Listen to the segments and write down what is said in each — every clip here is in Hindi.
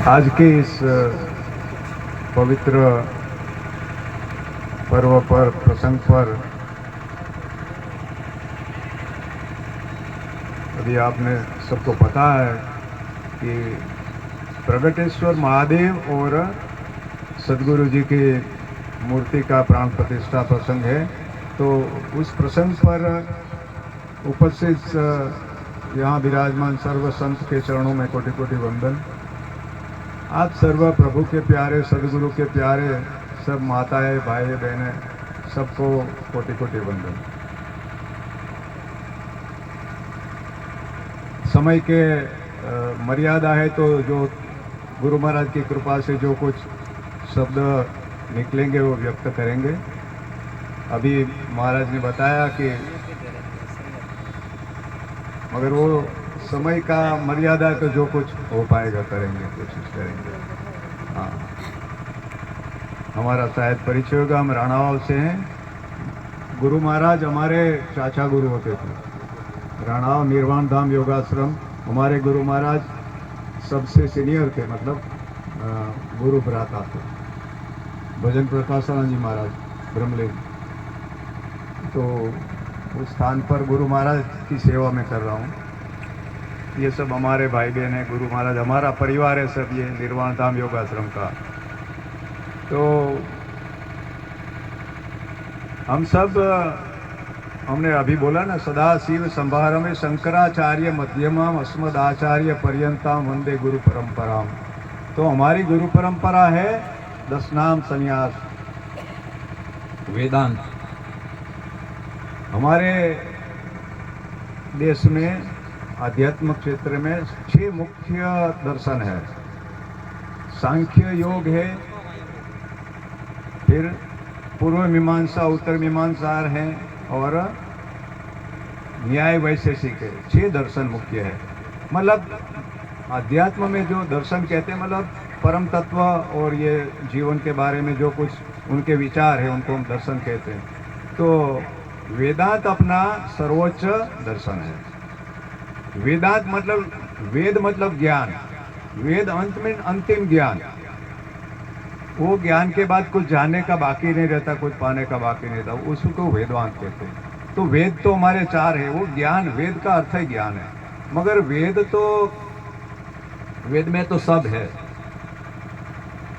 आज के इस पवित्र पर्व पर, प्रसंग पर अभी आपने सबको पता है कि प्रगटेश्वर महादेव और सदगुरु जी की मूर्ति का प्राण प्रतिष्ठा प्रसंग है। तो उस प्रसंग पर उपस्थित यहाँ विराजमान सर्व संत के चरणों में कोटि कोटि वंदन। आप सर्व प्रभु के प्यारे, सदगुरु के प्यारे, सब माताएं, भाई बहनें, सबको कोटि कोटि वंदन। समय के मर्यादा है, तो जो गुरु महाराज की कृपा से जो कुछ शब्द निकलेंगे वो व्यक्त करेंगे। अभी महाराज ने बताया कि मगर वो समय का मर्यादा है, तो जो कुछ हो पाएगा करेंगे, कोशिश करेंगे। हाँ, हमारा शायद परिचय होगा, हम राणावाव से हैं। गुरु महाराज हमारे चाचा गुरु होते थे। राणावाव निर्वाण धाम योगाश्रम हमारे गुरु महाराज सबसे सीनियर थे, मतलब गुरु भ्राता थे, भजन प्रकाशानंद जी महाराज ब्रह्मलीन। तो उस स्थान पर गुरु महाराज की सेवा में कर रहा हूँ। ये सब हमारे भाई बहन हैं, गुरु महाराज हमारा परिवार है सब, ये निर्वाण धाम योगाश्रम का। तो हम सब, हमने अभी बोला ना, सदा शिव संभारम शंकराचार्य मध्यमम अस्मदाचार्य पर्यंतम वंदे गुरु परंपराम। तो हमारी गुरु परंपरा है दशनाम संन्यास वेदांत। हमारे देश में आध्यात्म क्षेत्र में 6 मुख्य दर्शन है। सांख्य योग है, फिर पूर्व मीमांसा, उत्तर मीमांसा है, और न्याय वैशेषिक है। 6 दर्शन मुख्य है। मतलब अध्यात्म में जो दर्शन कहते हैं, मतलब परम तत्व और ये जीवन के बारे में जो कुछ उनके विचार है, उनको हम दर्शन कहते हैं। तो वेदांत अपना सर्वोच्च दर्शन है। वेदांत मतलब, वेद मतलब ज्ञान, वेद अंत में अंतिम ज्ञान। वो ज्ञान के बाद कुछ जानने का बाकी नहीं रहता, कुछ पाने का बाकी नहीं रहता, उसको वेदांत कहते हैं। तो वेद तो हमारे 4 है। वो ज्ञान, वेद का अर्थ है ज्ञान है, मगर वेद में तो सब है।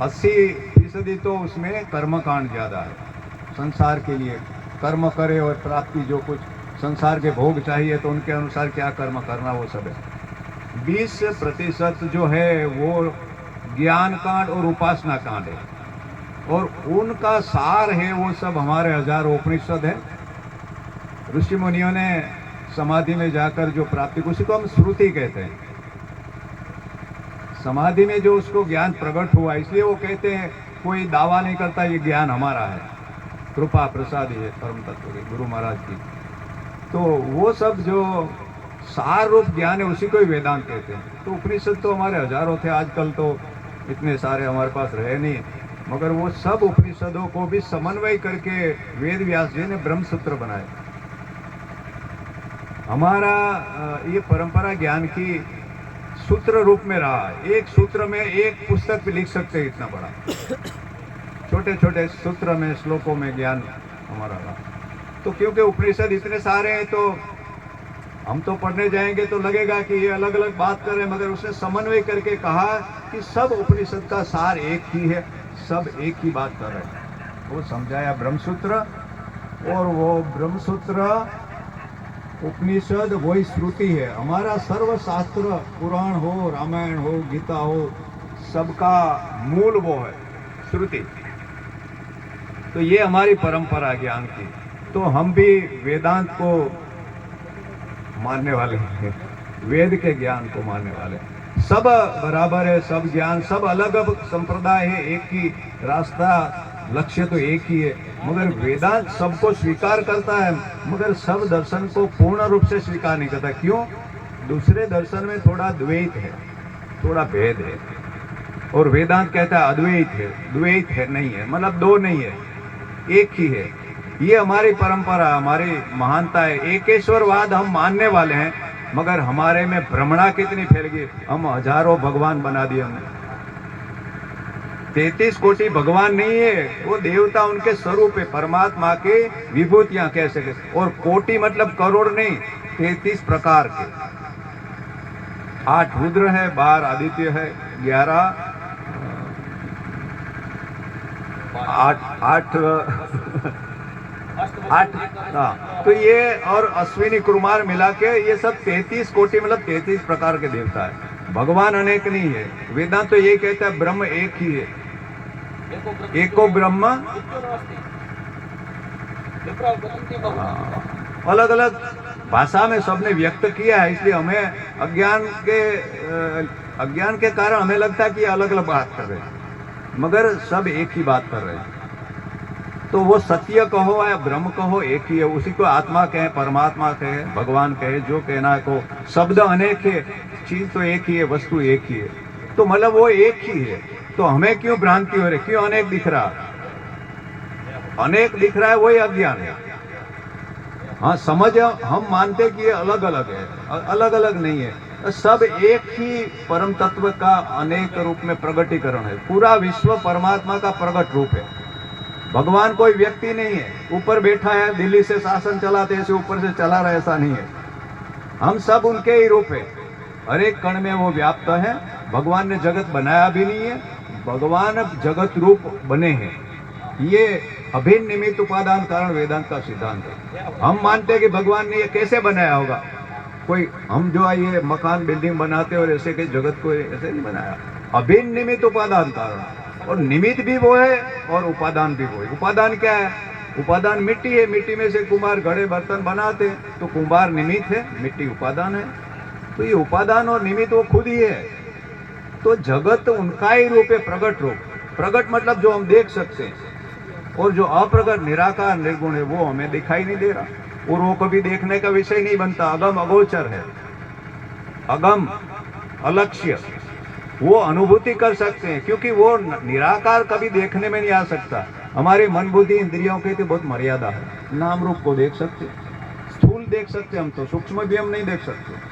80% तो उसमें कर्मकांड ज्यादा है। संसार के लिए कर्म करे और प्राप्ति, जो कुछ संसार के भोग चाहिए तो उनके अनुसार क्या कर्म करना, वो सब है। 20% जो है वो ज्ञान कांड और उपासना कांड है, और उनका सार है वो सब हमारे हजारों उपनिषद है। ऋषि मुनियों ने समाधि में जाकर जो प्राप्ति, उसी को हम श्रुति कहते हैं। समाधि में जो उसको ज्ञान प्रकट हुआ, इसलिए वो कहते हैं कोई दावा नहीं करता ये ज्ञान हमारा है, कृपा प्रसादी है परम तत्व की, गुरु महाराज की। तो वो सब जो सार रूप ज्ञान है, उसी को ही वेदांत कहते हैं। तो उपनिषद तो हमारे हजारों थे, आजकल तो इतने सारे हमारे पास रहे नहीं, मगर वो सब उपनिषदों को भी समन्वय करके वेद व्यास जी ने ब्रह्मसूत्र बनाए। हमारा ये परंपरा ज्ञान की सूत्र रूप में रहा है। एक सूत्र में एक पुस्तक भी लिख सकते हैं, इतना बड़ा। छोटे छोटे सूत्र में, श्लोकों में ज्ञान हमारा रहा। तो क्योंकि उपनिषद इतने सारे हैं, तो हम तो पढ़ने जाएंगे तो लगेगा कि ये अलग अलग बात कर रहे हैं, मगर उसने समन्वय करके कहा कि सब उपनिषद का सार एक ही है, सब एक ही बात कर रहे हैं। वो समझाया ब्रह्मसूत्र, और वो ब्रह्मसूत्र उपनिषद वही श्रुति है। हमारा सर्वशास्त्र, पुराण हो, रामायण हो, गीता हो, सबका मूल वो है श्रुति। तो ये हमारी परंपरा ज्ञान की। तो हम भी वेदांत को मानने वाले हैं, वेद के ज्ञान को मानने वाले। सब बराबर है, सब ज्ञान, सब अलग अलग संप्रदाय है, एक ही रास्ता, लक्ष्य तो एक ही है। मगर वेदांत सबको स्वीकार करता है, मगर सब दर्शन को पूर्ण रूप से स्वीकार नहीं करता। क्यों? दूसरे दर्शन में थोड़ा द्वैत है, थोड़ा भेद है, और वेदांत कहता है अद्वैत है, द्वैत है नहीं है, मतलब 2 नहीं है, एक ही है। ये हमारी परंपरा, हमारी महानता है। एकेश्वरवाद हम मानने वाले हैं, मगर हमारे में भ्रमणा कितनी फैल गई, हम हजारों भगवान बना दिए हमने। 33 कोटि भगवान नहीं है, वो देवता उनके स्वरूप है, परमात्मा के विभूतियां कह सके। और कोटि मतलब करोड़ नहीं, 33 प्रकार के। 8 रुद्र है, 12 आदित्य है, 11 8 हाँ, तो ये और अश्विनी कुमार मिला के ये सब 33 कोटि मतलब 33 प्रकार के देवता है। भगवान अनेक नहीं है। वेदांत तो ये कहता है ब्रह्म एक ही है, एको ब्रह्म। अलग अलग भाषा में सबने व्यक्त किया है, इसलिए हमें अज्ञान के कारण हमें लगता है कि अलग अलग बात कर रहे हैं, मगर सब एक ही बात कर रहे हैं। तो वो सत्य कहो या ब्रह्म कहो एक ही है, उसी को आत्मा कहे, परमात्मा कहे, भगवान कहे, जो कहना है को। शब्द अनेक है, चीज तो एक ही है, वस्तु एक ही है, तो मतलब वो एक ही है। तो हमें क्यों भ्रांति हो रही, क्यों अनेक दिख रहा? अनेक दिख रहा है वही अज्ञान है। हाँ, समझ हम मानते कि ये अलग अलग है, अलग अलग नहीं है। सब एक ही परम तत्व का अनेक रूप में प्रगटीकरण है। पूरा विश्व परमात्मा का प्रगट रूप है। भगवान कोई व्यक्ति नहीं है, ऊपर बैठा है, दिल्ली से शासन चलाते ऐसे ऊपर से चला रहा, ऐसा नहीं है। हम सब उनके ही रूप है, हर एक कण में वो व्याप्त है। भगवान ने जगत बनाया भी नहीं है, भगवान जगत रूप बने हैं। ये अभिन्न निमित्त उपादान कारण वेदांत का सिद्धांत है। हम मानते हैं कि भगवान ने ये कैसे बनाया होगा, कोई हम जो ये मकान बिल्डिंग बनाते और ऐसे के जगत को ऐसे नहीं बनाया। अभिन्न निमित्त उपादान कारण, और निमित्त भी वो है और उपादान भी वो है। उपादान क्या है? उपादान मिट्टी है, मिट्टी में से कुम्हार घड़े बर्तन बनाते, तो कुम्हार निमित्त है, मिट्टी उपादान है। तो ये उपादान और निमित्त वो खुद ही है। तो जगत उनका ही रूप है, प्रगट रूप। प्रगट मतलब जो हम देख सकते हैं, और जो अप्रगट निराकार निर्गुण है वो हमें दिखाई नहीं दे रहा, और वो कभी देखने का विषय नहीं बनता। अगम अगोचर है, अगम अलक्ष्य, वो अनुभूति कर सकते हैं, क्योंकि वो निराकार कभी देखने में नहीं आ सकता। हमारी मन बुद्धि इंद्रियों की तो बहुत मर्यादा है। नाम रूप को देख सकते, स्थूल देख सकते हम, तो सूक्ष्म भी हम नहीं देख सकते।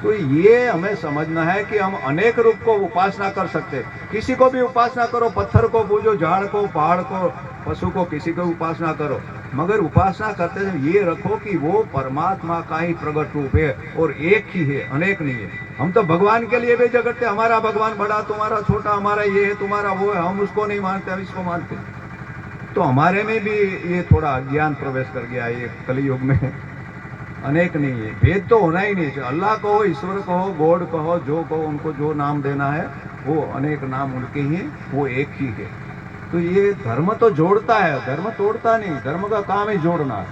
तो ये हमें समझना है कि हम अनेक रूप को उपासना कर सकते। किसी को भी उपासना करो, पत्थर को पूजो, झाड़ को, पहाड़ को, पशु को, किसी को उपासना करो, मगर उपासना करते समय ये रखो कि वो परमात्मा का ही प्रगट रूप है और एक ही है, अनेक नहीं है। हम तो भगवान के लिए भी जगते, हमारा भगवान बड़ा, तुम्हारा छोटा, हमारा ये है, तुम्हारा वो है, हम उसको नहीं मानते, हम इसको मानते। तो हमारे में भी ये थोड़ा अज्ञान प्रवेश कर गया ये कलयुग में। अनेक नहीं है, भेद तो होना ही नहीं चाहिए। अल्लाह कहो, ईश्वर कहो, गॉड कहो, जो कहो, उनको जो नाम देना है वो अनेक नाम उनके ही, वो एक ही है। तो ये धर्म तो जोड़ता है, धर्म तोड़ता नहीं। धर्म का काम ही जोड़ना है,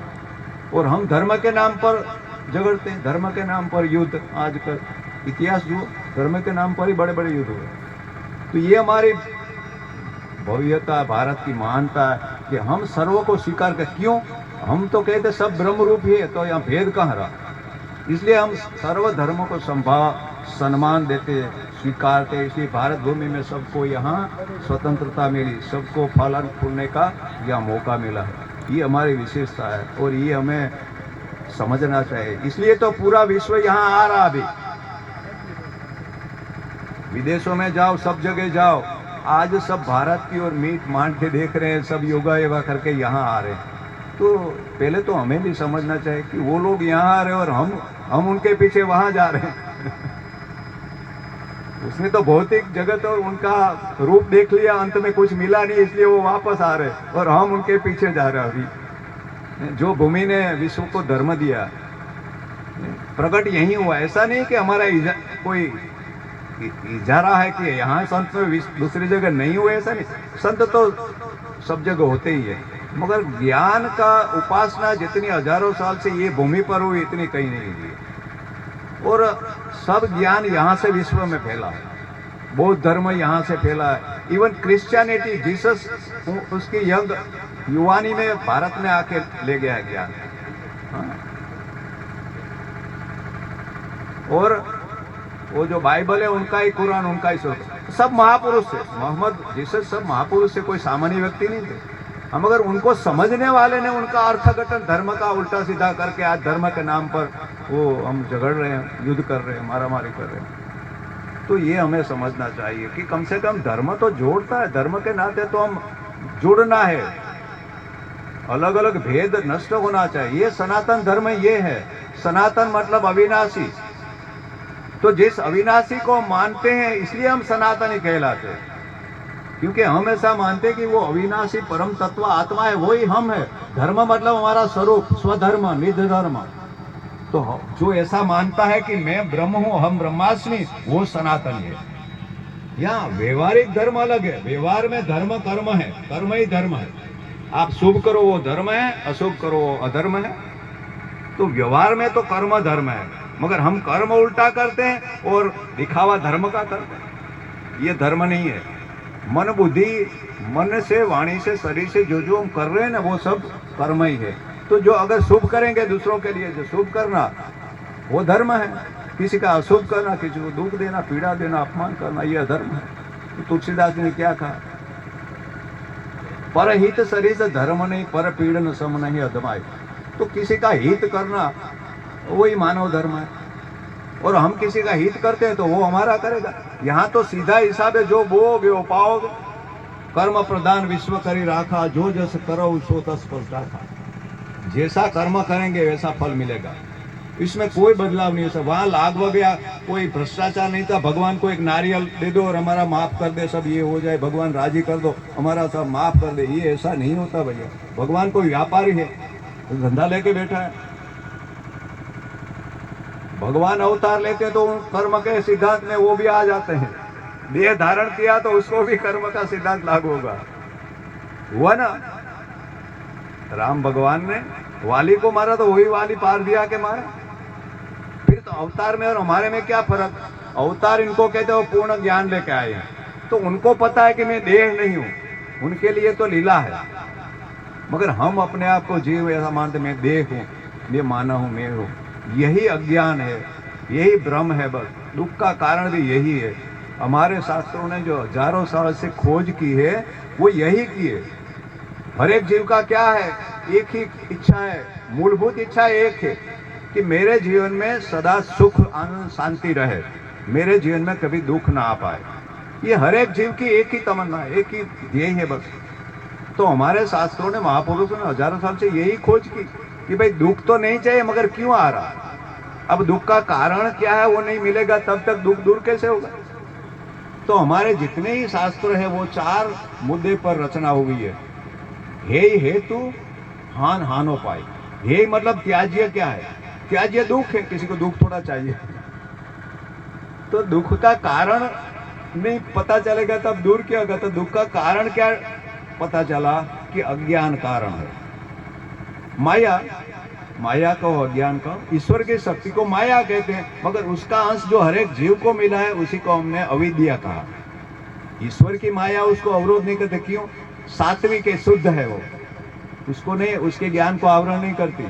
और हम धर्म के नाम पर झगड़ते हैं, धर्म के नाम पर युद्ध। आजकल इतिहास जो धर्म के नाम पर ही बड़े बड़े युद्ध हुए। तो ये हमारी भव्यता, भारत की महानता है कि हम सर्व को स्वीकार कर। क्यों? हम तो कहते सब ब्रह्म रूप ही है, तो यहाँ भेद कहाँ रहा? इसलिए हम सर्व धर्मों को सम्मान देते, स्वीकारते। इसलिए भारत भूमि में सबको यहाँ स्वतंत्रता मिली, सबको फलन फूलने का यह मौका मिला है। ये हमारी विशेषता है और ये हमें समझना चाहिए। इसलिए तो पूरा विश्व यहाँ आ रहा। अभी विदेशों में जाओ, सब जगह जाओ, आज सब भारत की ओर मीट मान के देख रहे हैं, सब योगा योगा करके यहाँ आ रहे हैं। तो पहले तो हमें भी समझना चाहिए कि वो लोग यहाँ आ रहे हैं और हम उनके पीछे वहाँ जा रहे हैं। उसने तो भौतिक जगत और उनका रूप देख लिया, अंत में कुछ मिला नहीं, इसलिए वो वापस आ रहे हैं और हम उनके पीछे जा रहे हैं। अभी जो भूमि ने विश्व को धर्म दिया, प्रकट यही हुआ। ऐसा नहीं कि हमारा कोई इजारा है कि यहाँ संत दूसरी जगह नहीं हुए, ऐसा नहीं। संत तो सब जगह होते ही है, मगर ज्ञान का उपासना जितनी हजारों साल से ये भूमि पर हुई, इतनी कहीं नहीं हुई। और सब ज्ञान यहाँ से विश्व में फैला है, बौद्ध धर्म यहाँ से फैला है। इवन क्रिश्चियनिटी, जीसस उसकी यंग युवानी में भारत में आके ले गया ज्ञान। और वो जो बाइबल है उनका ही, कुरान उनका ही, सब महापुरुष थे। मोहम्मद, जीसस, सब महापुरुष से, कोई सामान्य व्यक्ति नहीं थे। हम अगर उनको समझने वाले ने उनका अर्थघटन धर्म का उल्टा सीधा करके आज धर्म के नाम पर वो हम झगड़ रहे हैं, युद्ध कर रहे हैं, मारामारी कर रहे हैं। तो ये हमें समझना चाहिए कि कम से कम धर्म तो जोड़ता है, धर्म के नाते तो हम जुड़ना है, अलग अलग भेद नष्ट होना चाहिए। ये सनातन धर्म ये है। सनातन मतलब अविनाशी। तो जिस अविनाशी को मानते हैं इसलिए हम सनातनी कहलाते हैं, क्योंकि हम ऐसा मानते हैं कि वो अविनाशी परम तत्व आत्मा है, वही हम है। धर्म मतलब हमारा स्वरूप, स्वधर्म, निज धर्म। तो जो ऐसा मानता है कि मैं ब्रह्म हूं, हम ब्रह्मास्मि, वो सनातनी है। यहाँ व्यवहारिक धर्म अलग है। व्यवहार में धर्म कर्म है, कर्म ही धर्म है। आप शुभ करो वो धर्म है, अशुभ करो वो अधर्म है। तो व्यवहार में तो कर्म धर्म है, मगर हम कर्म उल्टा करते हैं और दिखावा धर्म का करते हैं। ये धर्म नहीं है। मन बुद्धि, मन से, वाणी से, शरीर से जो जो हम कर रहे हैं ना, वो सब कर्म ही है। तो जो अगर शुभ करेंगे दूसरों के लिए, जो शुभ करना वो धर्म है। किसी का अशुभ करना, किसी को दुख देना, पीड़ा देना, अपमान करना, ये अधर्म है। तो तुलसीदास ने क्या कहा? पर हित सरित धर्म नहीं, पर पीड़न सम नहीं अधमाय। तो किसी का हित करना वही मानव धर्म है, और हम किसी का हित करते हैं तो वो हमारा करेगा। यहाँ तो सीधा हिसाब है, जो बोओगे वो पाओगे। कर्म प्रदान विश्व करी राखा, जो जस करो सो तस फल राखा। जैसा कर्म करेंगे वैसा फल मिलेगा, इसमें कोई बदलाव नहीं है। वहां लाग गया, कोई भ्रष्टाचार नहीं था। भगवान को एक नारियल दे दो और हमारा माफ कर दे, सब ये हो जाए, भगवान राजी कर दो, हमारा सब माफ कर दे, ये ऐसा नहीं होता भैया। भगवान कोई व्यापारी है, धंधा लेके बैठा है। भगवान अवतार लेते हैं तो कर्म के सिद्धांत में वो भी आ जाते हैं। देह धारण किया तो उसको भी कर्म का सिद्धांत लागू होगा। हुआ ना, राम भगवान ने वाली को मारा तो वही वाली पार दिया के मारा। फिर तो अवतार में और हमारे में क्या फर्क? अवतार इनको कहते हैं वो पूर्ण ज्ञान लेके आए हैं, तो उनको पता है कि मैं देह नहीं हूं, उनके लिए तो लीला है। मगर हम अपने आप को जीव ऐसा मानते, मैं देह हूं, मैं माना हूं, मैं हूं। यही अज्ञान है, यही भ्रम है। बस दुख का कारण भी यही है। हमारे शास्त्रों ने जो हजारों साल से खोज की है वो यही की है। हर एक जीव का क्या है? एक ही इच्छा है, मूलभूत इच्छा एक है कि मेरे जीवन में सदा सुख, आनंद, शांति रहे, मेरे जीवन में कभी दुख ना आ पाए। ये हर एक जीव की एक ही तमन्ना है, एक ही ध्येय है बस। तो हमारे शास्त्रों ने, महापुरुषों ने हजारों साल से यही खोज की कि भाई दुख तो नहीं चाहिए, मगर क्यों आ रहा? अब दुख का कारण क्या है वो नहीं मिलेगा, तब तक दुख दूर कैसे होगा? तो हमारे जितने ही शास्त्र है वो 4 मुद्दे पर रचना हुई है। हे हेतु, हान हानोपाय। हे मतलब त्याज्य क्या है? त्याज्य दुख है, किसी को दुख थोड़ा चाहिए। तो दुख का कारण नहीं पता चलेगा तब दूर क्या होगा? तो दुख का कारण क्या पता चला कि अज्ञान कारण है। माया, माया कहो, अज्ञान कहो। ईश्वर की शक्ति को माया कहते हैं, मगर उसका अंश जो हर एक जीव को मिला है उसी को हमने अविद्या कहा। ईश्वर की माया उसको अवरोध नहीं करते, क्यों? सात्विक है, शुद्ध है वो, उसको नहीं, उसके ज्ञान को आवरण नहीं करती।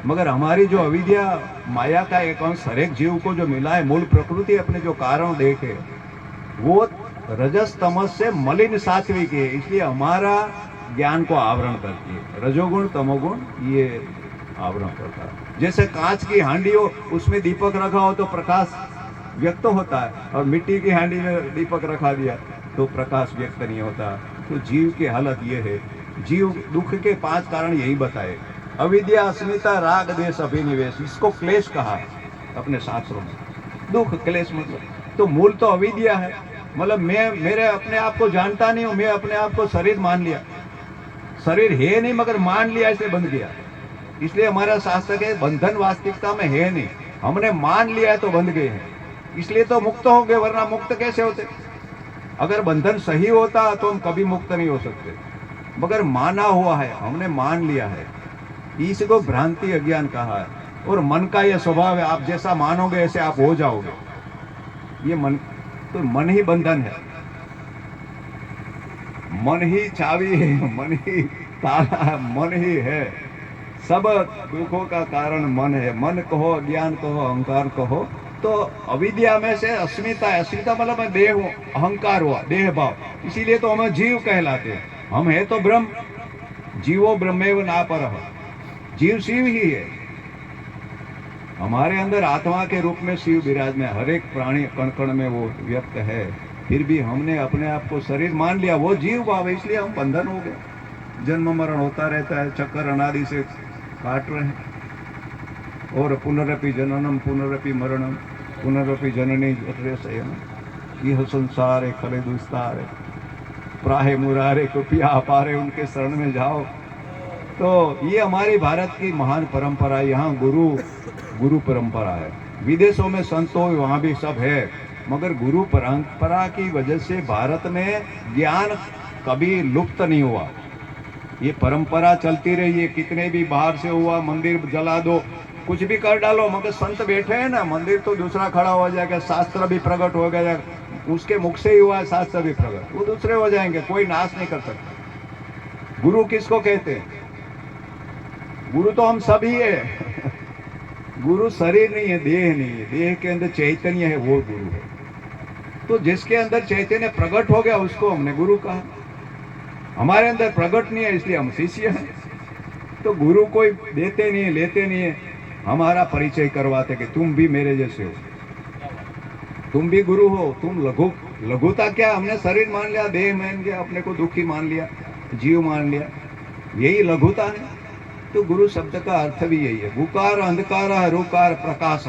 मगर हमारी जो अविद्या, माया का एक अंश हर एक जीव को जो मिला है, मूल प्रकृति अपने जो कारण देखे, वो रजस तमस से मलिन सात्विक है, इसलिए हमारा ज्ञान को आवरण करती है। रजोगुण तमोगुण ये आवरण करता है। जैसे कांच की हांडी हो, उसमें दीपक रखा हो तो प्रकाश व्यक्त होता है, और मिट्टी की हांडी में दीपक रखा दिया तो प्रकाश व्यक्त नहीं होता। तो जीव की हालत ये है। जीव दुख के 5 कारण यही बताए। अविद्या, अस्मिता, राग, द्वेष, अभिनिवेश, इसको क्लेश कहा है अपने शास्त्रों में। दुख, क्लेश मतलब तो मूल तो अविद्या है। मतलब मैं मेरे अपने आप को जानता नहीं हूँ, मैं अपने आप को शरीर मान लिया। शरीर है नहीं मगर मान लिया, इसलिए बंध गया। इसलिए हमारा शास्त्र के बंधन वास्तविकता में है नहीं, हमने मान लिया है तो बंध गए हैं, इसलिए तो मुक्त हो गए, वरना मुक्त कैसे होते? अगर बंधन सही होता तो हम कभी मुक्त नहीं हो सकते, मगर माना हुआ है, हमने मान लिया है। इसी को भ्रांति, अज्ञान कहा है। और मन का यह स्वभाव है, आप जैसा मानोगे ऐसे आप हो जाओगे। ये मन, तो मन ही बंधन है, मन ही चाबी है, मन ही ताला है, मन ही है। सब दुखों का कारण मन है। मन कहो, अज्ञान कहो, अहंकार कहो। तो अविद्या में से अस्मिता है। अस्मिता मतलब मैं देह हूँ, अहंकार हुआ, देह भाव, इसीलिए तो हमें जीव कहलाते हैं। हम है तो ब्रह्म, जीवो ब्रह्मेव नापरः, जीव शिव ही है। हमारे अंदर आत्मा के रूप में शिव विराज में हर एक प्राणी कण कण में वो व्यक्त है, फिर भी हमने अपने आप को शरीर मान लिया, वो जीव भाव है, इसलिए हम बंधन हो गए। जन्म मरण होता रहता है, चक्कर अनादि से काट रहे हैं। और पुनरपि जननम पुनरपि मरणम पुनरपि जननी जठरे शयनम, यह संसार है खले दुस्तार है, प्राहे मुरारे कृपया अपारे, उनके शरण में जाओ। तो ये हमारी भारत की महान परंपरा है। यहाँ गुरु परंपरा है। विदेशों में संतों वहाँ भी सब है, मगर गुरु परंपरा की वजह से भारत में ज्ञान कभी लुप्त नहीं हुआ। ये परंपरा चलती रही है। कितने भी बाहर से हुआ, मंदिर जला दो, कुछ भी कर डालो, मगर संत बैठे हैं ना, मंदिर तो दूसरा खड़ा हो जाएगा, शास्त्र भी प्रकट हो गया, उसके मुख से ही हुआ है शास्त्र भी प्रकट, वो दूसरे हो जाएंगे, कोई नाश नहीं कर सकता। गुरु किसको कहते हैं? गुरु तो हम सभी है। गुरु शरीर नहीं है, देह नहीं है, देह के अंदर चैतन्य है, वो गुरु है। तो जिसके अंदर चैतन्य प्रकट हो गया उसको हमने गुरु कहा। हमारे अंदर प्रकट नहीं है, इसलिए हम शिष्य हैं। तो गुरु कोई देते नहीं है, लेते नहीं है, हमारा परिचय करवाते कि तुम भी मेरे जैसे हो, तुम भी गुरु हो। तुम लघुता क्या, हमने शरीर मान लिया, देह मान लिया, अपने को दुखी मान लिया, जीव मान लिया, यही लघुता है। तो गुरु शब्द का अर्थ भी यही है। गुकार अंधकार रुकार प्रकाश,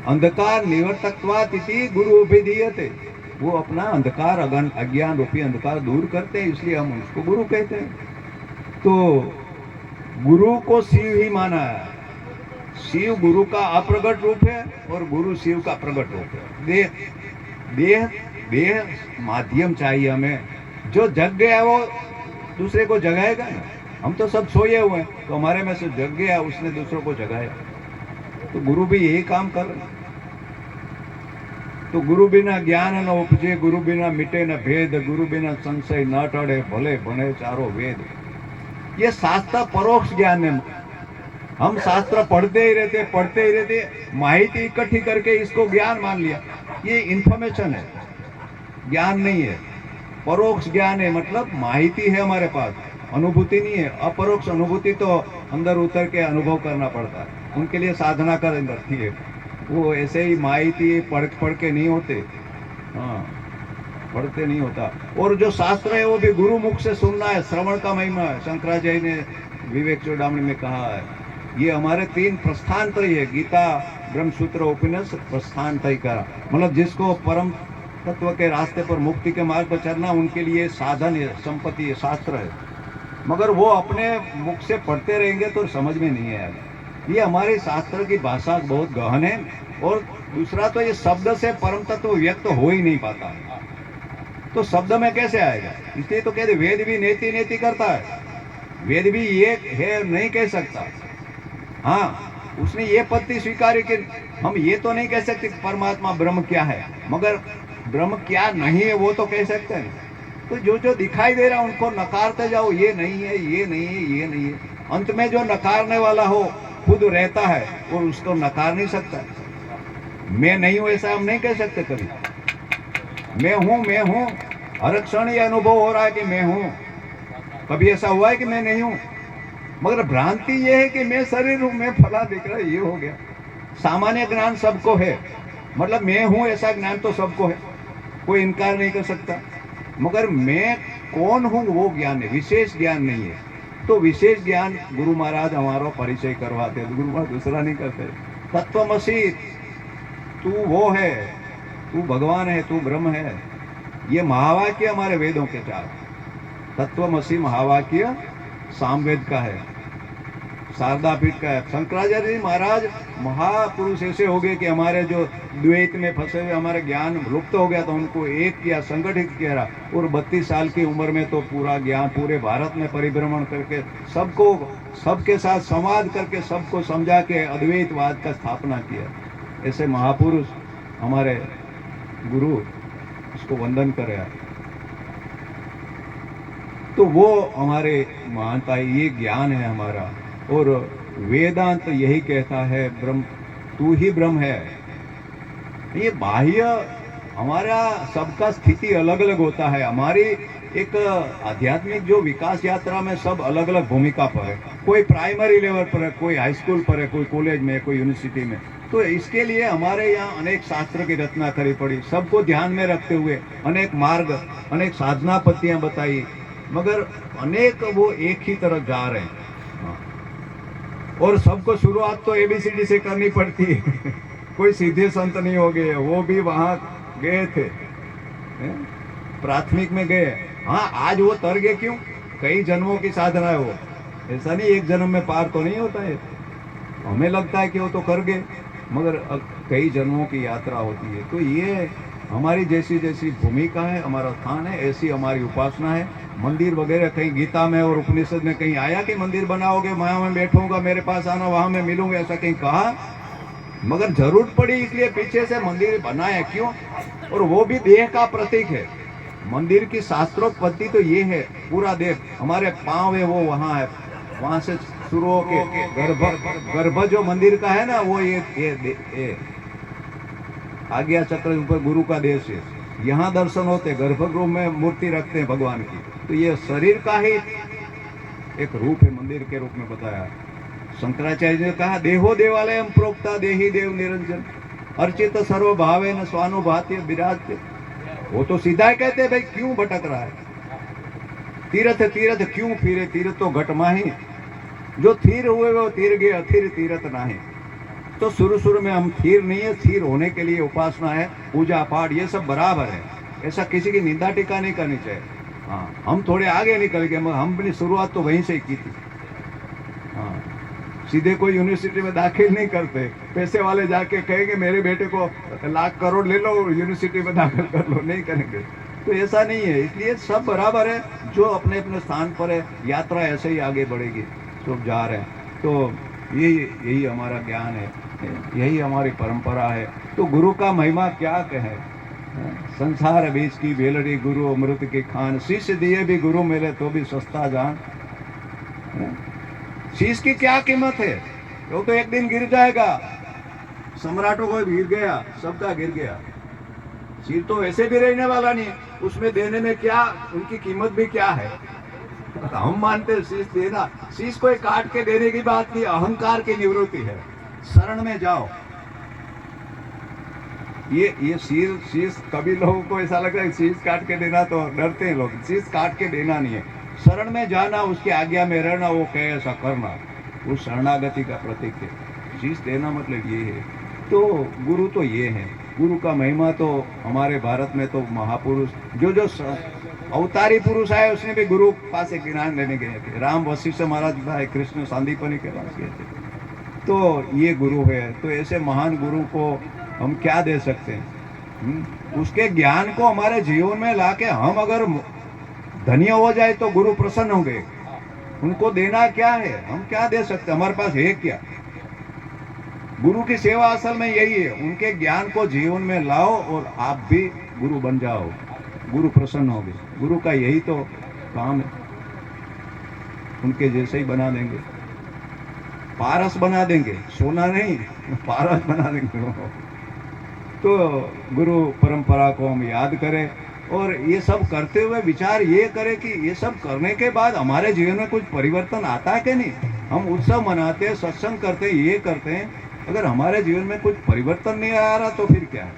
अंधकार निवर्तकत्वात् इति गुरु अभिधीयते, वो अपना अंधकार अज्ञान रूपी अंधकार दूर करते हैं, इसलिए हम उसको गुरु कहते हैं। तो गुरु को शिव ही माना है। शिव गुरु का अप्रगट रूप है और गुरु शिव का प्रगट रूप है। देह देह देह माध्यम चाहिए हमें। जो जग गया वो दूसरे को जगाएगा ना। हम तो सब सोए हुए हैं, तो हमारे में से जग गया, उसने दूसरों को जगाया। तो गुरु भी यही काम कर रहे। तो गुरु बिना ज्ञान न उपजे, गुरु बिना मिटे न भेद, गुरु बिना संशय न टड़े, भले बने चारों वेद। ये शास्त्र परोक्ष ज्ञान है। हम शास्त्र पढ़ते ही रहते, माहिती इकट्ठी करके इसको ज्ञान मान लिया। ये इंफॉर्मेशन है, ज्ञान नहीं है। परोक्ष ज्ञान है, मतलब माहिती है हमारे पास, अनुभूति नहीं है। अपरोक्ष अनुभूति तो अंदर उतर के अनुभव करना पड़ता है, उनके लिए साधना कर रखी है। वो ऐसे ही माहिती पढ़ के नहीं होते, हाँ, पढ़ते नहीं होता। और जो शास्त्र है वो भी गुरु मुख से सुनना है, श्रवण का महिमा है। शंकराचार्य ने विवेक चूड़ामणि में कहा है, ये हमारे 3 प्रस्थान तय है, गीता, ब्रह्मसूत्र, उपनिषद, प्रस्थान तय करा। मतलब जिसको परम तत्व के रास्ते पर, मुक्ति के मार्ग पर चलना, उनके लिए साधन है, संपत्ति है, शास्त्र है। मगर वो अपने मुख से पढ़ते रहेंगे तो समझ में नहीं आएगा। ये हमारे शास्त्र की भाषा बहुत गहन है। और दूसरा तो ये शब्द से परम तत्व व्यक्त हो ही नहीं पाता है, तो शब्द में कैसे आएगा? इसलिए तो कहते वेद भी नेति नेति करता है। वेद भी ये है नहीं कह सकता। हाँ, उसने ये पत्ती स्वीकारी कि हम ये तो नहीं कह सकते परमात्मा ब्रह्म क्या है, मगर ब्रह्म क्या नहीं है वो तो कह सकते हैं। तो जो जो दिखाई दे रहा है उनको नकारते जाओ, ये नहीं है, ये नहीं है, ये नहीं है। अंत में जो नकारने वाला हो खुद रहता है और उसको नकार नहीं सकता। मैं नहीं हूं ऐसा हम नहीं कह सकते कभी। मैं हूं, हर क्षण ये अनुभव हो रहा है कि मैं हूं। कभी ऐसा हुआ है कि मैं नहीं हूं? मगर भ्रांति ये है कि मैं शरीर हूं, मैं फला दिख रहा है, ये हो गया। सामान्य ज्ञान सबको है, मतलब मैं हूं ऐसा ज्ञान तो सबको है, कोई इनकार नहीं कर सकता। मगर मैं कौन हूं वो ज्ञान है, विशेष ज्ञान नहीं है। तो विशेष ज्ञान गुरु महाराज हमारा परिचय करवाते हैं, गुरु महाराज दूसरा नहीं करते। तत्वमसि, तू वो है, तू भगवान है, तू ब्रह्म है। ये महावाक्य हमारे वेदों के 4। तत्वमसि महावाक्य सामवेद का है, शारदा पीठ का है। शंकराचार्य जी महाराज महापुरुष ऐसे हो गए कि हमारे जो द्वैत में फंसे हुए हमारे ज्ञान लुप्त हो गया, तो उनको एक किया, संगठित किया। और 32 साल की उम्र में तो पूरा ज्ञान पूरे भारत में परिभ्रमण करके सबको, सबके साथ संवाद करके सबको समझा के अद्वैतवाद का स्थापना किया। ऐसे महापुरुष हमारे गुरु, उसको वंदन करे। तो वो हमारे महानता है, ये ज्ञान है हमारा। और वेदांत यही कहता है, ब्रह्म, तू ही ब्रह्म है। ये बाह्य हमारा सबका स्थिति अलग अलग होता है। हमारी एक आध्यात्मिक जो विकास यात्रा में सब अलग अलग भूमिका पर है। कोई प्राइमरी लेवल पर है, कोई हाई स्कूल पर है, कोई कॉलेज में, कोई यूनिवर्सिटी में। तो इसके लिए हमारे यहाँ अनेक शास्त्र की रचना करी पड़ी, सबको ध्यान में रखते हुए अनेक मार्ग, अनेक साधना पत्तियाँ बताई, मगर अनेक वो एक ही तरफ जा रहे हैं। हाँ। और सबको शुरुआत तो ABCD से करनी पड़ती है। कोई सीधे संत नहीं हो गए, वो भी वहाँ गए थे, प्राथमिक में गए। हाँ, आज वो तर गए क्यों? कई जन्मों की साधना है वो, ऐसा नहीं एक जन्म में पार तो नहीं होता है। हमें लगता है कि वो तो कर गए, मगर कई जन्मों की यात्रा होती है। तो ये हमारी जैसी जैसी भूमिका है, हमारा स्थान है, ऐसी हमारी उपासना है। मंदिर वगैरह कहीं गीता में और उपनिषद में कहीं आया कि मंदिर बनाओगे, वहाँ मैं बैठूंगा, मेरे पास आना, वहाँ मैं मिलूंगा, ऐसा कहीं कहा? मगर जरूरत पड़ी इसलिए पीछे से मंदिर बनाया। क्यों? और वो भी देह का प्रतीक है। मंदिर की शास्त्रोक्ति तो ये है, पूरा देह, हमारे पांव है वो वहाँ है, वहाँ से शुरू होके गर्भ जो मंदिर का है ना, वो ये आज्ञा चक्र ऊपर गुरु का देश है। यहाँ दर्शन होते, गर्भगृह में मूर्ति रखते हैं भगवान की। तो ये शरीर का ही एक रूप है, मंदिर के रूप में बताया। शंकराचार्य ने कहा, देहो देवालय प्रोक्ता देही देव निरंजन अर्चित सर्व भावे न स्वानुभाति विराजते। वो तो सीधा ही कहते भाई क्यों भटक रहा है, तीर्थ तीर्थ क्यों फिरे, तीर्थ तो घटमा ही, जो थीर हुए वो तीर गए, अथिर तीर्थ नाही। तो शुरू में हम थीर नहीं है, थीर होने के लिए उपासना है, पूजा पाठ, ये सब बराबर है। ऐसा किसी की निंदा टीका नहीं करनी चाहिए। हाँ, हम थोड़े आगे निकल गए, मगर हम अपनी शुरुआत तो वहीं से ही की थी। हाँ, सीधे कोई यूनिवर्सिटी में दाखिल नहीं करते। पैसे वाले जाके कहेंगे मेरे बेटे को लाख करोड़ ले लो, यूनिवर्सिटी में दाखिल कर लो, नहीं करेंगे। तो ऐसा नहीं है, इसलिए सब बराबर है, जो अपने अपने स्थान पर है, यात्रा ऐसे ही आगे बढ़ेगी, सब जा रहे हैं। तो यही हमारा ज्ञान है, यही हमारी परंपरा है। तो गुरु का महिमा क्या कहे, संसार बीच की बेलड़ी गुरु अमृत की खान, शीश दिए भी गुरु मिले तो भी सस्ता जान। शीश की क्या कीमत है, वो तो एक दिन गिर जाएगा। सम्राटों को गिर गया, सबका गिर गया। शीश तो वैसे भी रहने वाला नहीं, उसमें देने में क्या, उनकी कीमत भी क्या है। हम मानते शीश देना, शीश कोई काट के देने की बात नहीं, अहंकार की निवृत्ति है। शरण में जाओ। ये शीश कभी लोगों को ऐसा लगता है शीश काट के देना, तो डरते हैं लोग। शीश काट के देना नहीं है, शरण में जाना, उसकी आज्ञा में रहना, वो कहे ऐसा करना, वो शरणागति का प्रतीक है। शीश देना मतलब ये है। तो गुरु तो ये है, गुरु का महिमा तो हमारे भारत में तो महापुरुष जो अवतारी पुरुष आए, उसने भी गुरु पास एक ज्ञान लेने गए थे। राम वशिष्ठ महाराज भाई, कृष्ण सांदीपनि के पास गए थे। तो ये गुरु है। तो ऐसे महान गुरु को हम क्या दे सकते हैं? उसके ज्ञान को हमारे जीवन में लाके हम अगर धन्य हो जाए तो गुरु प्रसन्न होंगे। उनको देना क्या है, हम क्या दे सकते, हमारे पास है क्या? गुरु की सेवा असल में यही है, उनके ज्ञान को जीवन में लाओ और आप भी गुरु बन जाओ, गुरु प्रसन्न होंगे। गुरु का यही तो काम है, उनके जैसे ही बना देंगे, पारस बना देंगे, सोना नहीं, पारस बना देंगे। तो गुरु परंपरा को हम याद करें और ये सब करते हुए विचार ये करें कि ये सब करने के बाद हमारे जीवन में कुछ परिवर्तन आता है कि नहीं। हम उत्सव मनाते हैं, सत्संग करते हैं, ये करते हैं, अगर हमारे जीवन में कुछ परिवर्तन नहीं आ रहा तो फिर क्या है?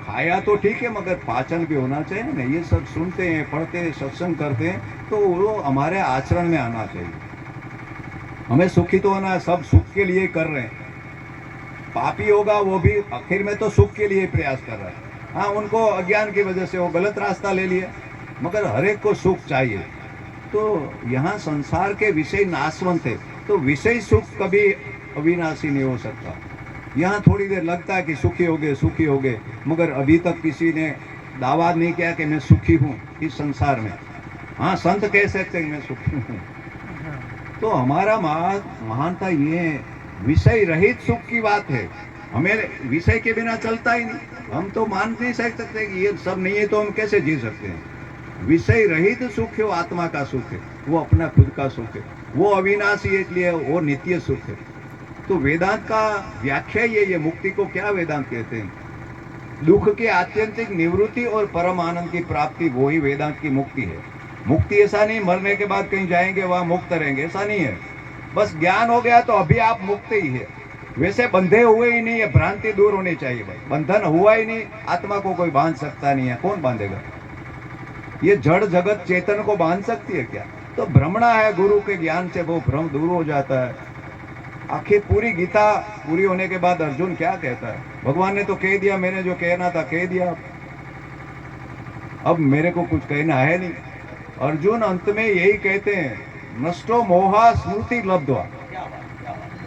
खाया तो ठीक है, मगर पाचन भी होना चाहिए ना। ये सब सुनते हैं, पढ़ते हैं, सत्संग करते हैं, तो वो हमारे आचरण में आना चाहिए। हमें सुखी तो होना है, सब सुख के लिए कर रहे हैं। पापी होगा वो भी आखिर में तो सुख के लिए प्रयास कर रहा है। हाँ, उनको अज्ञान की वजह से वो गलत रास्ता ले लिया, मगर हर एक को सुख चाहिए। तो यहाँ संसार के विषय नाशवंत है, तो विषय सुख कभी अविनाशी नहीं हो सकता। यहाँ थोड़ी देर लगता है कि सुखी हो गए, मगर अभी तक किसी ने दावा नहीं किया कि मैं सुखी हूँ इस संसार में। हाँ, संत कह सकते हैं मैं सुखी हूँ। तो हमारा महानता ये विषय रहित सुख की बात है। हमें विषय के बिना चलता ही नहीं। हम तो मान नहीं सकते कि ये सब नहीं है तो हम कैसे जी सकते हैं। विषय रहित सुख है, वो आत्मा का सुख है, वो अपना खुद का सुख है, वो अविनाशी है, इसलिए वो नित्य सुख है। तो वेदांत का व्याख्या ये मुक्ति को क्या वेदांत कहते हैं? दुख की आत्यंतिक निवृत्ति और परम आनंद की प्राप्ति, वो ही वेदांत की मुक्ति है। मुक्ति ऐसा नहीं मरने के बाद कहीं जाएंगे वहां मुक्त रहेंगे, ऐसा नहीं है। बस ज्ञान हो गया तो अभी आप मुक्त ही है। वैसे बंधे हुए ही नहीं है, भ्रांति दूर होनी चाहिए भाई। बंधन हुआ ही नहीं, आत्मा को कोई बांध सकता नहीं है। कौन बांधेगा? ये जड़ जगत चेतन को बांध सकती है क्या? तो भ्रमणा है, गुरु के ज्ञान से वो भ्रम दूर हो जाता है। आखिर पूरी गीता पूरी होने के बाद अर्जुन क्या कहता है? भगवान ने तो कह दिया, मैंने जो कहना था कह दिया, अब मेरे को कुछ कहना है नहीं। अर्जुन अंत में यही कहते हैं, नष्टो मोहा स्मृति लब्ध्वा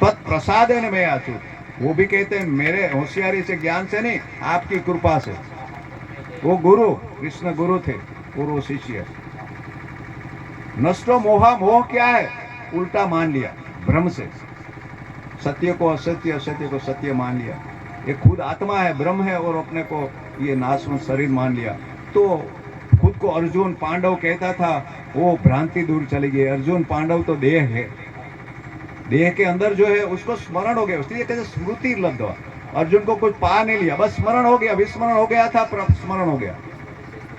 तत्प्रसादेन मैं आचु। वो भी कहते हैं मेरे होशियारी से ज्ञान से नहीं, आपकी कृपा से। वो गुरु कृष्ण गुरु थे, गुरु शिष्य। नष्टो मोहा, मोह क्या है? उल्टा मान लिया भ्रम से, सत्य को असत्य, असत्य को सत्य मान लिया। ये खुद आत्मा है, ब्रह्म है, और अपने को ये नाशवान शरीर मान लिया। तो खुद को अर्जुन पांडव कहता था, वो भ्रांति दूर चली गई। अर्जुन पांडव तो देह है, देह के अंदर जो है उसको स्मरण हो गया, इसलिए कहते स्मृति लब्ध्वा। अर्जुन को कुछ पा नहीं लिया, बस स्मरण हो गया। विस्मरण हो गया था, स्मरण हो गया।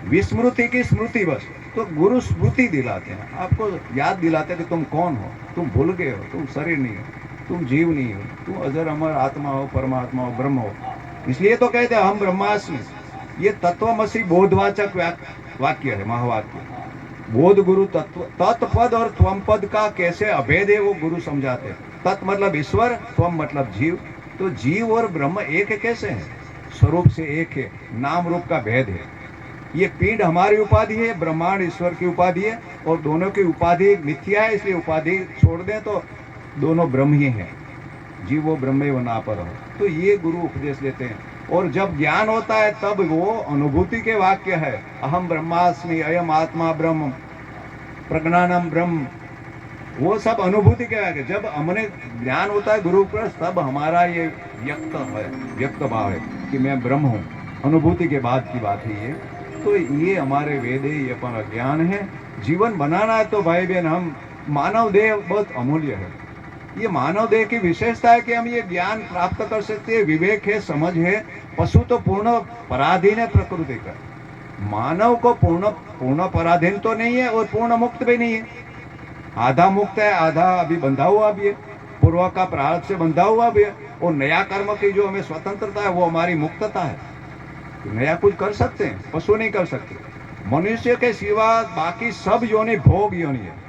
विस्मृति की स्मृति बस। तो गुरु स्मृति दिलाते हैं, आपको याद दिलाते हैं कि तुम कौन हो। तुम भूल गए हो, तुम शरीर नहीं हो, तुम जीव नहीं हो, तुम अजर अमर आत्मा हो, परमात्मा हो, ब्रह्म हो। इसलिए तो कहते हैं हम ब्रह्मास्मि। ये तत्वमसि बोधवाचक वाक्य है, महावाक्य। बोध गुरु तत्व, तत्पद और त्वम पद का कैसे अभेद है वो गुरु समझाते हैं। तत् मतलब ईश्वर, त्वम मतलब जीव। तो जीव और ब्रह्म एक कैसे है? स्वरूप से एक है, नाम रूप का भेद है। ये पिंड हमारी उपाधि है, ब्रह्मांड ईश्वर की उपाधि है, और दोनों की उपाधि मिथ्या है, इसलिए उपाधि छोड़ दें तो दोनों ब्रह्म ही हैं। जीवो ब्रह्मे व नापर हो। तो ये गुरु उपदेश देते हैं। और जब ज्ञान होता है तब वो अनुभूति के वाक्य है। अहम ब्रह्मास्मि, अयम आत्मा ब्रह्म, प्रज्ञानम ब्रह्म, वो सब अनुभूति के वाक्य। जब हमने ज्ञान होता है गुरु पर, तब हमारा ये व्यक्त है, व्यक्त भाव है कि मैं ब्रह्म हूँ। अनुभूति के बाद की बात है ये। तो ये हमारे वेद है, ये अपना ज्ञान है। जीवन बनाना है तो भाई बहन, हम मानव देह बहुत अमूल्य है। ये मानव देह की विशेषता है कि हम ये ज्ञान प्राप्त कर सकते हैं, विवेक है, समझ है। पशु तो पूर्ण पराधीन है प्रकृति का। मानव को पूर्ण पराधीन तो नहीं है, और पूर्ण मुक्त भी नहीं है। आधा मुक्त है, आधा अभी बंधा हुआ भी है, पूर्व का प्रारब्ध से बंधा हुआ भी है। और नया कर्म की जो हमें स्वतंत्रता है वो हमारी मुक्तता है। नया कुछ कर सकते हैं, पशु नहीं कर सकते। मनुष्य के सिवा बाकी सब योनि भोग योनि है।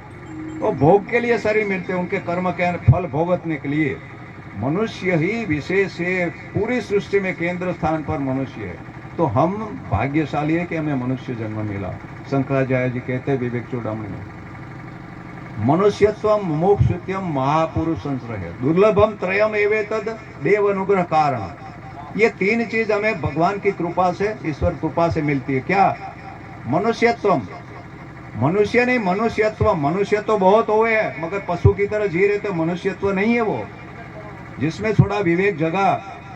वो भोग के लिए शरीर मिलते हैं, उनके कर्म के फल भोगतने के लिए। मनुष्य ही विशेष है, पूरी सृष्टि में केंद्र स्थान पर मनुष्य है। तो हम भाग्यशाली है कि हमें मनुष्य जन्म मिला। शंकराचार्य जी कहते हैं विवेक चूड़ामणि में, मनुष्यत्वम मुमुक्षुत्यम महापुरुष संश्रय दुर्लभम त्रयम एवेतद देव अनुग्रह कारण। ये तीन चीज हमें भगवान की कृपा से, ईश्वर कृपा से मिलती है। क्या? मनुष्यत्वम, मनुष्य नहीं, मनुष्यत्व। मनुष्य तो बहुत हुए हैं, मगर पशु की तरह जी रहे तो मनुष्यत्व नहीं है वो, जिसमें थोड़ा विवेक जगा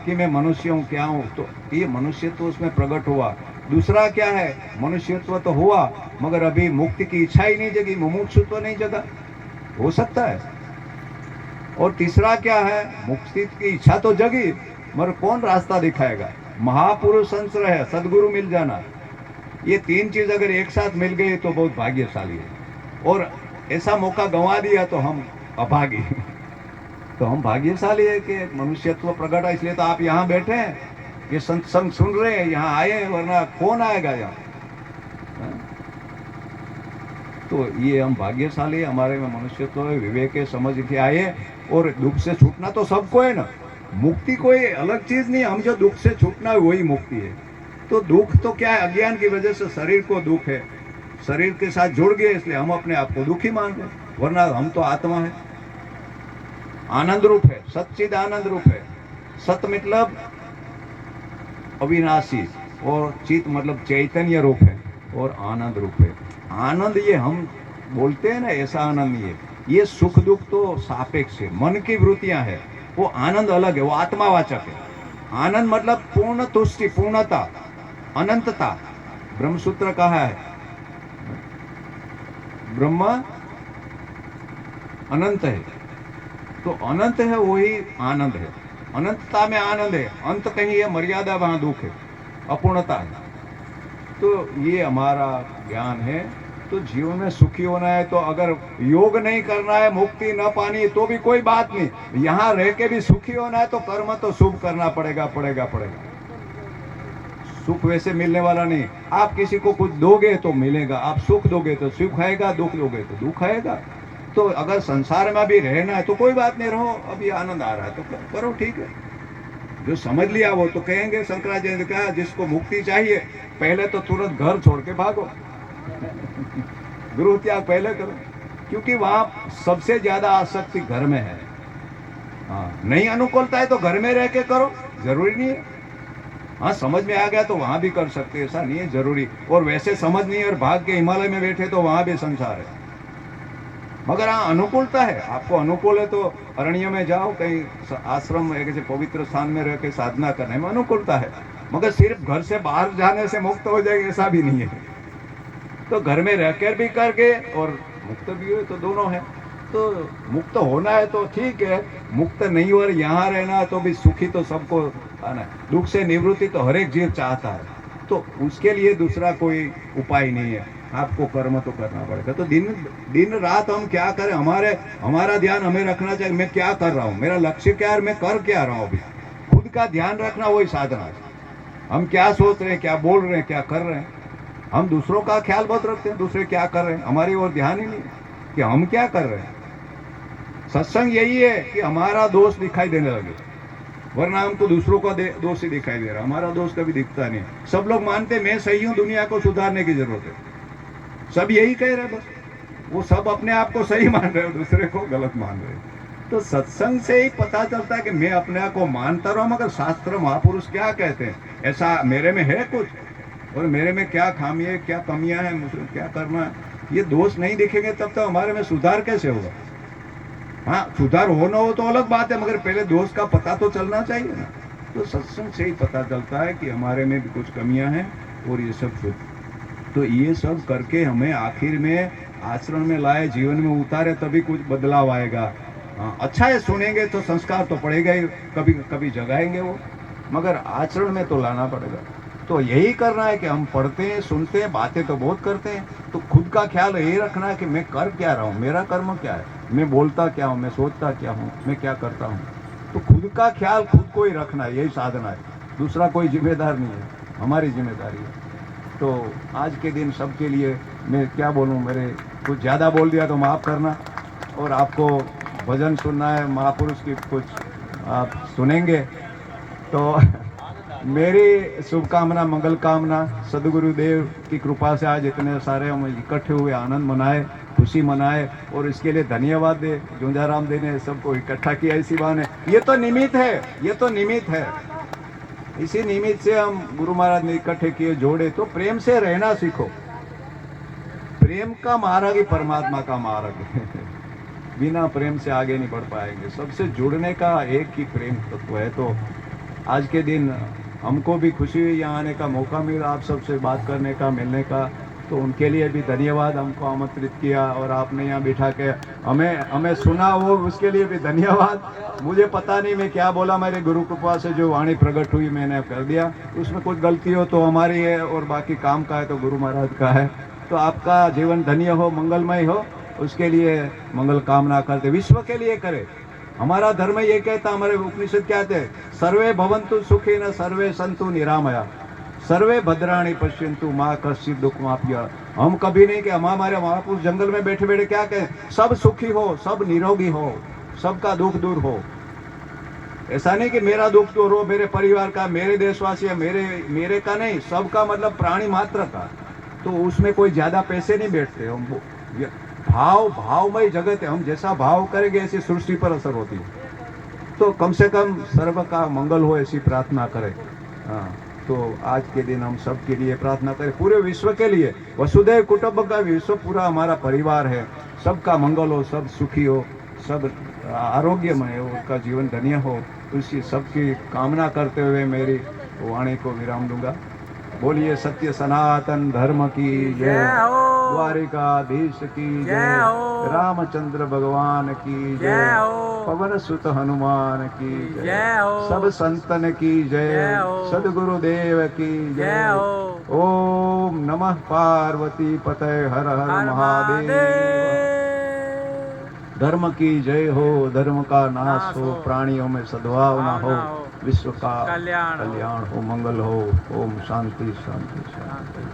कि मैं मनुष्य हूँ, क्या हूँ। तो ये मनुष्यत्व उसमें प्रकट हुआ। दूसरा क्या है? मनुष्यत्व तो हुआ, मगर अभी मुक्ति की इच्छा ही नहीं जगी, मुमुक्षुत्व नहीं जगा। हो सकता है। और तीसरा क्या है? मुक्ति की इच्छा तो जगी, मगर कौन रास्ता दिखाएगा? महापुरुष संश्रय है, सदगुरु मिल जाना। ये तीन चीज अगर एक साथ मिल गई तो बहुत भाग्यशाली है। और ऐसा मौका गंवा दिया तो हम अभागी। तो हम भाग्यशाली है कि मनुष्यत्व प्रकट है, इसलिए तो आप यहाँ बैठे हैं, ये सत्संग सुन रहे हैं, यहाँ आए हैं, वरना कौन आएगा यहाँ? तो ये हम भाग्यशाली, हमारे में मनुष्यत्व है, विवेक है, समझ के आए। और दुख से छूटना तो सबको है ना, मुक्ति कोई अलग चीज नहीं। हम जो दुख से छूटना है वही मुक्ति है। तो दुख तो क्या है? अज्ञान की वजह से शरीर को दुख है, शरीर के साथ जुड़ गए, इसलिए हम अपने आप को दुखी मान रहे, वरना हम तो आत्मा है, आनंद रूप है, सच्चिद आनंद रूप है। सत मतलब अविनाशी, और चित मतलब चैतन्य रूप है, और आनंद रूप है। आनंद ये हम बोलते हैं ना, ऐसा आनंद नहीं है। ये सुख दुख तो सापेक्ष है, मन की वृत्तियां है। वो आनंद अलग है, वो आत्मावाचक है। आनंद मतलब पूर्ण तुष्टि, पूर्णता, अनंतता। ब्रह्मसूत्र कहा है, ब्रह्म अनंत है, तो अनंत है वही आनंद है, अनंतता में आनंद है, अंत कहीं है, मर्यादा वहां दुख है, अपूर्णता है। तो ये हमारा ज्ञान है। तो जीवन में सुखी होना है तो अगर योग नहीं करना है, मुक्ति न पानी तो भी कोई बात नहीं, यहाँ रह के भी सुखी होना है तो कर्म तो शुभ करना पड़ेगा पड़ेगा पड़ेगा। सुख वैसे मिलने वाला नहीं, आप किसी को कुछ दोगे तो मिलेगा, आप सुख दोगे तो सुख आएगा, दुख दोगे तो दुख आएगा। तो अगर संसार में भी रहना है तो कोई बात नहीं, रहो, अभी आनंद आ रहा है तो करो, ठीक है। जो समझ लिया वो तो कहेंगे, शंकराचार्य ने कहा जिसको मुक्ति चाहिए पहले तो तुरंत घर छोड़ के भागो, गृह त्याग पहले करो, क्योंकि वहां सबसे ज्यादा आसक्ति घर में है। हाँ, नहीं अनुकूलता है तो घर में रह के करो, जरूरी नहीं है। हाँ, समझ में आ गया तो वहां भी कर सकते हैं, ऐसा नहीं है जरूरी। और वैसे समझ नहीं और भाग के हिमालय में बैठे तो वहां भी संसार है। मगर हाँ, अनुकूलता है, आपको अनुकूल है तो अरण्य में जाओ, कहीं आश्रम ऐसे पवित्र स्थान में रह के साधना करने में अनुकूलता है। मगर सिर्फ घर से बाहर जाने से मुक्त हो जाएगा ऐसा भी नहीं है। तो घर में रहकर भी करके और मुक्त भी हो तो दोनों है। तो मुक्त होना है तो ठीक है, मुक्त नहीं और यहाँ रहना तो भी सुखी तो सबको आना, दुख से निवृत्ति तो हर एक जीव चाहता है। तो उसके लिए दूसरा कोई उपाय नहीं है, आपको कर्म तो करना पड़ेगा। तो दिन रात हम क्या करें, हमारा ध्यान हमें रखना चाहिए, मैं क्या कर रहा हूँ, मेरा लक्ष्य क्या है, मैं कर क्या रहा हूँ। अभी खुद का ध्यान रखना वही साधना है। हम क्या सोच रहे हैं, क्या बोल रहे हैं, क्या कर रहे हैं। हम दूसरों का ख्याल बहुत रखते हैं, दूसरे क्या कर रहे हैं, हमारी ओर ध्यान ही नहीं कि हम क्या कर रहे हैं। सत्संग यही है कि हमारा दोष दिखाई देने लगे, वरना हमको दूसरों का दोष ही दिखाई दे रहा, हमारा दोष कभी दिखता नहीं। सब लोग मानते मैं सही हूं, दुनिया को सुधारने की जरूरत है, सब यही कह रहे हैं, बस वो सब अपने आप को सही मान रहे हो, दूसरे को गलत मान रहे हैं। तो सत्संग से ही पता चलता है कि मैं अपने आप को मानता रहा, मगर शास्त्र महापुरुष क्या कहते हैं, ऐसा मेरे में है कुछ और मेरे में क्या खामी है, क्या कमियां हैं, मुझे क्या करना है, ये दोष नहीं दिखेंगे तब तक हमारे में सुधार कैसे होगा। हाँ, सुधार हो ना हो तो अलग बात है, मगर पहले दोष का पता तो चलना चाहिए ना। तो सत्संग से ही पता चलता है कि हमारे में भी कुछ कमियां हैं और ये सब शुद्ध। तो ये सब करके हमें आखिर में आचरण में लाए, जीवन में उतारे, तभी कुछ बदलाव आएगा। हाँ, अच्छा है, सुनेंगे तो संस्कार तो पड़ेगा ही, कभी कभी जगाएंगे वो, मगर आचरण में तो लाना पड़ेगा। तो यही करना है कि हम पढ़ते हैं, सुनते हैं, बातें तो बहुत करते हैं, तो खुद का ख्याल यही रखना है कि मैं कर क्या रहा हूँ, मेरा कर्म क्या है, मैं बोलता क्या हूँ, मैं सोचता क्या हूँ, मैं क्या करता हूँ। तो खुद का ख्याल खुद को ही रखना है, यही साधना है, दूसरा कोई जिम्मेदार नहीं है, हमारी जिम्मेदारी है। तो आज के दिन सबके लिए मैं क्या बोलूँ, मेरे कुछ ज़्यादा बोल दिया तो माफ़ करना। और आपको भजन सुनना है, महापुरुष की कुछ आप सुनेंगे तो मेरी शुभकामना, मंगल कामना, सदगुरुदेव की कृपा से आज इतने सारे हम इकट्ठे हुए, आनंद मनाए, खुशी मनाए, और इसके लिए धन्यवाद दे झुंझाराम दे ने सबको इकट्ठा किया इसी बहाने। ये तो निमित्त है, ये तो निमित्त है, इसी निमित्त से हम गुरु महाराज ने इकट्ठे किए, जोड़े। तो प्रेम से रहना सीखो, प्रेम का मार्ग ही परमात्मा का मार्ग है। बिना प्रेम से आगे नहीं बढ़ पाएंगे, सबसे जुड़ने का एक ही प्रेम तत्व है। तो आज के दिन हमको भी खुशी हुई, यहाँ आने का मौका मिला, आप सबसे बात करने का, मिलने का। तो उनके लिए भी धन्यवाद, हमको आमंत्रित किया और आपने यहाँ बिठा के हमें सुना, वो उसके लिए भी धन्यवाद। मुझे पता नहीं मैं क्या बोला, मेरे गुरु कृपा से जो वाणी प्रकट हुई मैंने कर दिया, उसमें कुछ गलती हो तो हमारी है और बाकी काम का है तो गुरु महाराज का है। तो आपका जीवन धन्य हो, मंगलमय हो, उसके लिए मंगल कामना करते, विश्व के लिए करे। हमारा धर्म ये कहता, हमारे उपनिषद क्या कहते हैं, सर्वे भवन्तु सुखिनः सर्वे सन्तु निरामया सर्वे भद्राणि पश्यन्तु माँ कश्चित् दुःखमाप्यः। हम कभी नहीं कि हमारे महापुरुष जंगल में बैठे बैठे क्या कहें, सब सुखी हो, सब निरोगी हो, सबका दुख दूर हो। ऐसा नहीं कि मेरा दुख दूर हो, मेरे परिवार का, मेरे देशवासी, मेरे का नहीं, सबका, मतलब प्राणी मात्र का। तो उसमें कोई ज्यादा पैसे नहीं बैठते। हम भावमय जगत है, हम जैसा भाव करेंगे ऐसी सृष्टि पर असर होती है। तो कम से कम सर्व का मंगल हो ऐसी प्रार्थना करें। हाँ, तो आज के दिन हम सब के लिए प्रार्थना करें, पूरे विश्व के लिए। वसुधैव कुटुंबकम का विश्व पूरा हमारा परिवार है, सबका मंगल हो, सब सुखी हो, सब आरोग्यमय हो, उनका जीवन धन्य हो, उसी सबकी कामना करते हुए मेरी वाणी को विराम दूंगा। बोलिए सत्य सनातन धर्म की जय। जय हो। द्वारिकाधीश की जय जय। हो। रामचंद्र भगवान की जय जय। हो। पवन सुत हनुमान की जय। जय हो। सब संतन की जय। जय हो। सदगुरुदेव की जय जय। हो। ओम नमः पार्वती पते हर हर हर महादेव। महादेव। धर्म की जय हो। धर्म का नाश नाश हो। हो। प्राणियों में सद्भावना हो। भावना हो। विश्व का कल्याण हो। कल्याण हो। मंगल हो। ओम शांति शांति शांति। शांति।